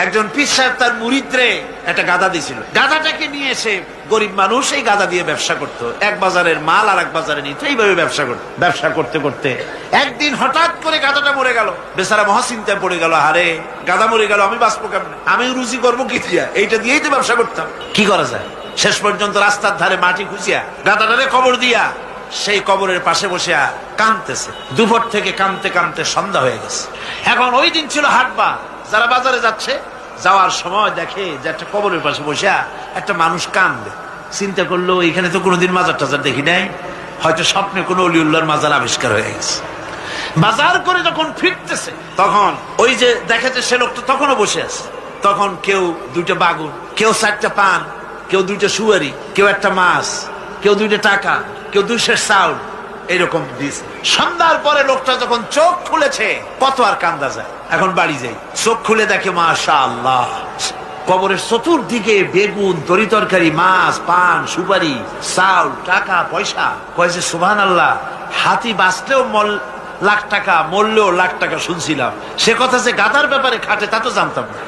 একজন পীর সাহেব তার মুরিদরে একটা গাধা দিয়েছিল। গাধাটাকে নিয়ে এসে গরিব মানুষ এই গাধা দিয়ে ব্যবসা করতো, এক বাজারের মাল আর এক বাজারে নিত, এইভাবে ব্যবসা করতে করতে একদিন হঠাৎ করে গাধাটা মরে গেল। বেচারা মহাচিন্তায় পড়ে গেল, আরে গাধা মরে গেল, আমি বাঁচবো কেমন, আমি রুজি করবো কি দিয়া, এইটা দিয়েই তো ব্যবসা করতাম, কি করা যায়। শেষ পর্যন্ত রাস্তার ধারে মাটি খুঁজিয়া গাধাটারে কবর দিয়া সেই কবরের পাশে বসে কাঁদতেছে। দুপুর থেকে কাঁদতে কাঁদতে সন্ধ্যা হয়ে গেছে। এখন ওই দিন ছিল হাটবার, যারা বাজারে যাচ্ছে, যাওয়ার সময় দেখে যে একটা কবরের পাশে বসে একটা মানুষ কাঁদবে। চিন্তা করলো এখানে তো কোনোদিন মাজার টাজার দেখি নাই, হয়তো স্বপ্নে কোনো অলিউল্লাহর মাজার আবিষ্কার হয়ে গেছে। বাজার করে যখন ফিরতেছে তখন ওই যে দেখে যে সে লোকটা তখনও বসে আছে। তখন কেউ দুইটা বাগুন, কেউ 4টা পান, কেউ 2টা সুয়ারি, কেউ একটা মাছ, কেউ 2টা টাকা, কেউ 200 চাউল, এইরকম দিয়েছে। সন্ধ্যার পরে লোকটা যখন চোখ খুলেছে, কত আর কান্দা যায়। এখন বাড়ি যাই, চোখ খুলে দেখে মাশাআল্লাহ কবরের চতুর্দিকে বেগুন, তরি তরকারি, মাছ, পান, সুপারি, চাউল, টাকা পয়সা। কয়েছে সুবহানাল্লাহ, হাতি বাঁচলেও লাখ টাকা, মরলেও লাখ টাকা শুনছিলাম, সে কথা যে গাধার ব্যাপারে খাটে তা তো জানতাম না।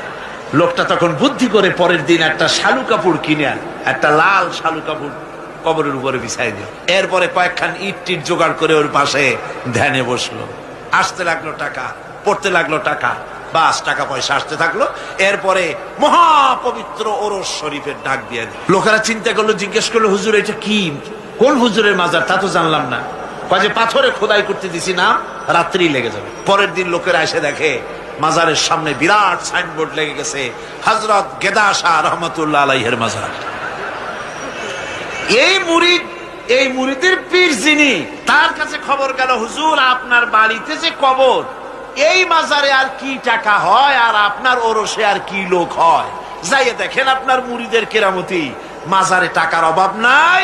লোকটা তখন বুদ্ধি করে পরের দিন একটা শালু কাপড় কিনে, একটা লাল শালু কাপড় কবরের উপরে বিছাই দিল। এরপরে কয়েকখান ইট টিট জোগাড় করে ওর পাশে ধ্যানে বসলো। আসতে লাগলো টাকা, পড়তে লাগলো টাকা, বাস টাকা পয়সা আসতে থাকলো। এরপরে মহাপবিত্র ওরস শরীফের ডাক দিয়ে দিল। লোকেরা চিন্তা করলো, জিজ্ঞেস করলো, হুজুর এটা কি, কোন হুজুরের মাজার, তা তো জানলাম না। কাজে পাথরে খোদাই করতে দিছি না, রাত্রি লেগে যাবে। পরের দিন লোকেরা এসে দেখে মাজারের সামনে বিরাট সাইনবোর্ড লেগে গেছে, হযরত গেদা শাহ রহমাতুল্লাহ আলাইহির মাজার। এই মুরিদের পীর যিনি, তার কাছে খবর গেল, হুজুর আপনার বাড়িতে যে কবর, এই মাজারে আর কি টাকা হয়, আর আপনার ওরসে আর কি লোক হয়, যাইয়ে দেখেন আপনার মুরিদের কেরামতি, মাজারে টাকার অভাব নাই,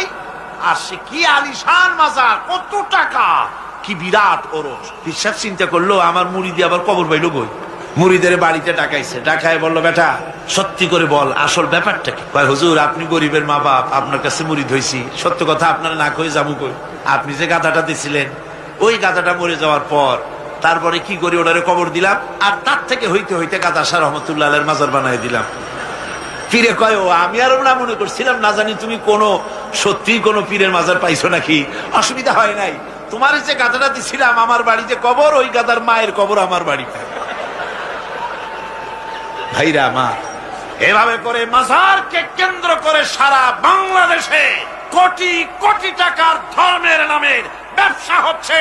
আর সে কি আলিশান মাজার, কত টাকা, কি বিরাট ওরস। পীর সাহেব চিন্তা করলো, আমার মুরিদি আবার কবর পাইলো কই। মুরিদের বাড়িতে ডাকাইছে, ডাকায় বললো, বেটা সত্যি করে বল আসল ব্যাপারটা কি। কয়, হুজুর আপনি গরিবের মা বাপ, আপনার কাছে মুরিদ হয়েছি, সত্য কথা আপনার না কই যাবো কই। আপনি যে গাধাটা দিছিলেন, ওই গাধাটা মরে যাওয়ার পর তারপরে কি করি, ওটারে কবর দিলাম, আর তার থেকে হইতে হইতে গাদা শাহ রহমতুল্লাহ আলাইহির মাজার বানাই দিলাম। পীরে কয়, ও আমি আরো না মনে করছিলাম, না জানি তুমি সত্যি কোনো পীরের মাজার পাইছো নাকি। অসুবিধা হয় নাই, তোমার যে গাধাটা দিছিলাম, আমার বাড়িতে কবর, ওই গাধার মায়ের কবর আমার বাড়িতে। ভাইরা আমার, এভাবে করে মাজারকে কেন্দ্র করে সারা বাংলাদেশে কোটি কোটি টাকার ধর্মের নামের ব্যবসা হচ্ছে।